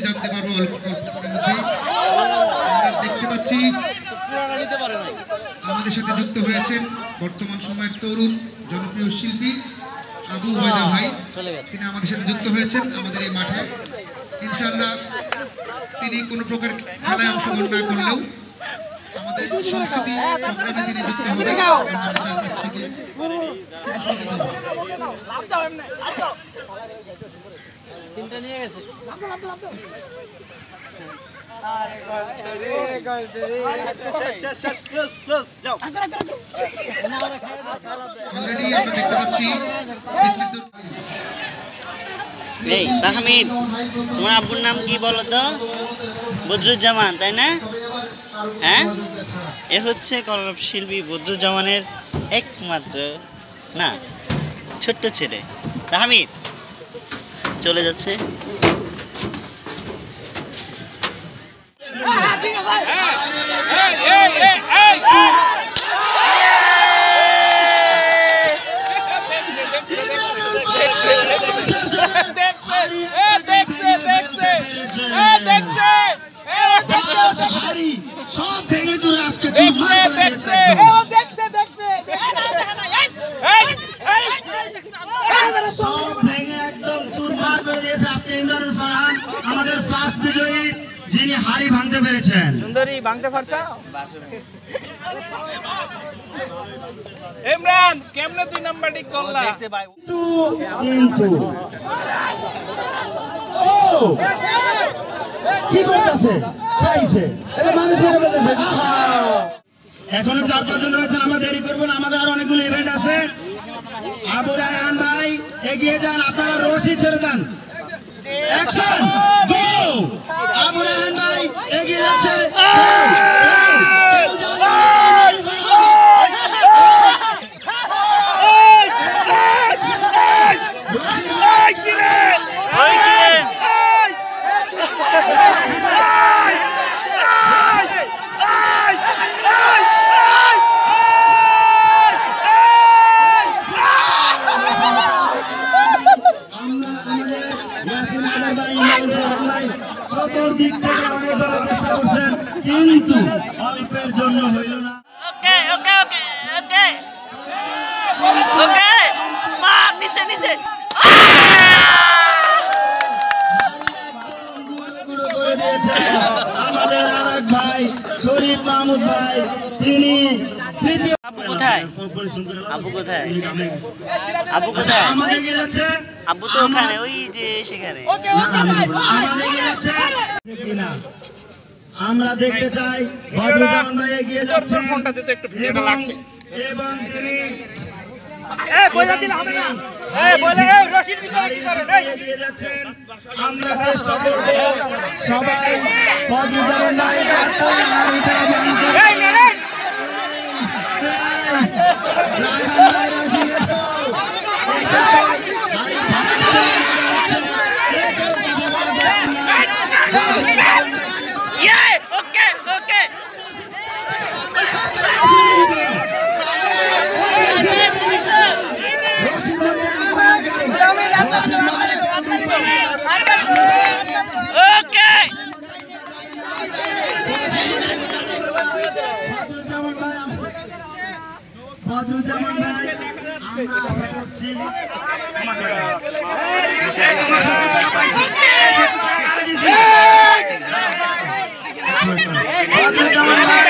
জানতে পারবো দেখতে পাচ্ছি আমাদের সাথে যুক্ত হয়েছেন বর্তমান সময়ের তরুণ জনপ্রিয় শিল্পী আবু ওবায়দা ভাই। তিনি আমাদের সাথে যুক্ত হয়েছেন আমাদের এই মাঠে। ইনশাআল্লাহ তিনি কোনো প্রকার খেলায় অংশগ্রহণ না করলেও আমাদের সংস্কৃতি প্রোগ্রামে তিনি যুক্ত হবেন। তিনটা নিয়ে গেছে তাহমিদ, তোমার আব্বুর নাম কি বলো তো? বদরুজ্জামান, তাই না? হ্যাঁ, এ হচ্ছে কলরব শিল্পী বদরুজ্জামানের একমাত্র না ছোট্ট ছেলে তাহমিদ। চলে যাচ্ছে সব ভেঙে চুরে আজকে সব ভেঙে একদম চুরমার করে দিয়েছে আজকে ইমরানুল ফারহান, আমাদের ফার্স্ট বিজয়ী, যিনি হাড়ি ভাঙতে পেরেছেন। সুন্দরী ভাঙতে পারছা ইমরান, কেমনে 2 নাম্বার ঠিক করলা? কিন্তু ও কি করতেছে? খাইছে এটা মানুষ মেরে ফেলতেছে। এখনো 4-5 জন রয়েছেন, আমরা দেরি করব না, আমাদের আর অনেকগুলো ইভেন্ট আছে। আবু রায়হান ভাই এগিয়ে যান, আপনারা রশি ছেড়ে দেন। অ্যাকশন গো! আবু রায়হান ভাই এগিয়ে যাচ্ছে। চতুর্দিক থেকে অনেক চেষ্টা করছেন কিন্তু অল্পের জন্য হইল না। ওকে ওকে ওকে ওকে ওকে মার নিচে নিচে করে দিয়েছে আমাদের আরেক ভাই শরীফ মাহমুদ ভাই। তিনি তৃতীয়। আব্বু কোথায়? আব্বু কোথায়? আব্বু কোথায়? আমাদের গিয়ে যাচ্ছে। আব্বু তো ওখানে, ওই যে সেখানে। আমাদের গিয়ে যাচ্ছে কিনা আমরা দেখতে চাই। বদরুজ্জামান ভাই এগিয়ে যাচ্ছেন ফোনটাতে তো একটু ভিডিওটা লাগবে এবং তিনি এগিয়ে যাচ্ছেন। আমরা চেষ্টা করব সবাই বদরুজ্জামান ভাই বদরুজ্জামান ভাই আমরা আশা করছি বদরুজ্জামান ভাই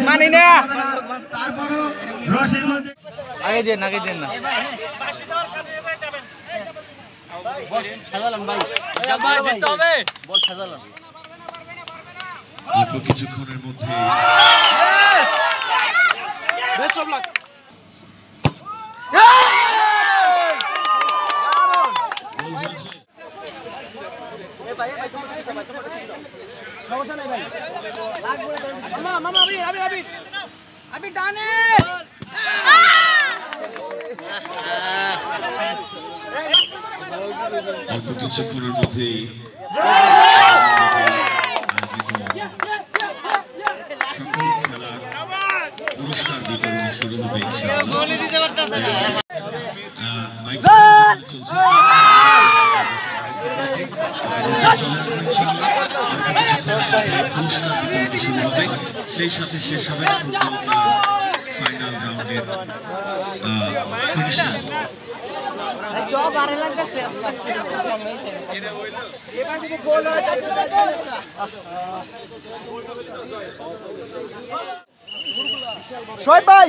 মানি না তারপরও রসের মধ্যে আগে দেন না সাজালাম ভাই দিতে হবে বল সাজালাম অল্প কিছুক্ষণের মধ্যে বেস্ট অফ লাক সমস্যা নাই ভাই মামা আবি ডানে অল্প কিছুক্ষণের মধ্যেই সকল খেলার পুরস্কার বিতরণ শুরু হবে সেই সাথে শেষ হবে ফুটবল খেলা ফাইনাল রাউন্ডের ফিনিশিং। শোয়েব ভাই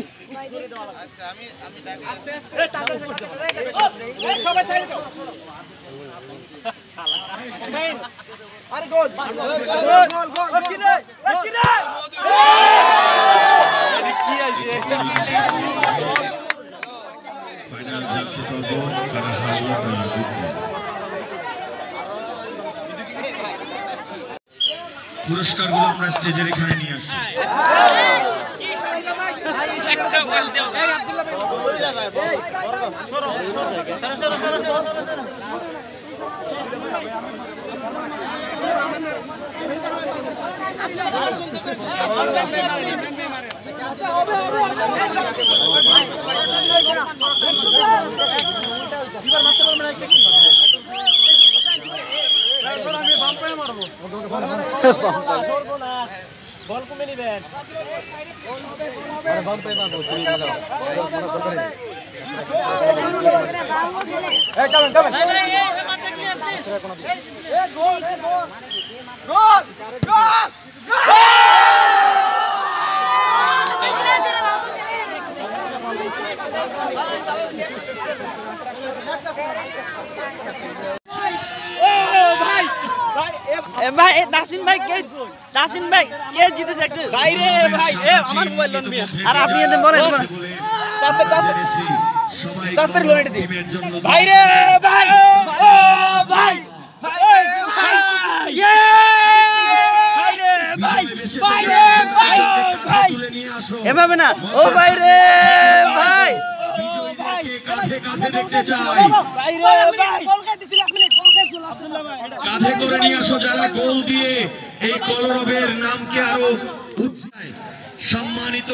আরে গোল কিরে ফাইনাল জানতে পারবো কারা হারলো কারা জিতলো। পুরস্কারগুলো আমরা স্টেজের এখানে নিয়ে আসি। বল কমে নিবেন বল পে মারবো তুমি এই চলেন গোল ভাই তাসিন ভাই কে জিতেছে একটু ভাই রে ভাই আমার মোবাইল লোন নিয়ে আর আপনি এদের বলেন তাড়াতাড়ি লোন দি ভাই রে ভাই ও ভাই ইয়ে ভাই রে ভাই এভাবে না ও ভাই রে ভাই কাঁধে কাঁধে দেখতে চাই, ভাই রে ভাই কাঁধে করে নিয়ে আসো যারা গোল দিয়ে এই কলরবের নামকে আরো উৎসাহ সম্মানিত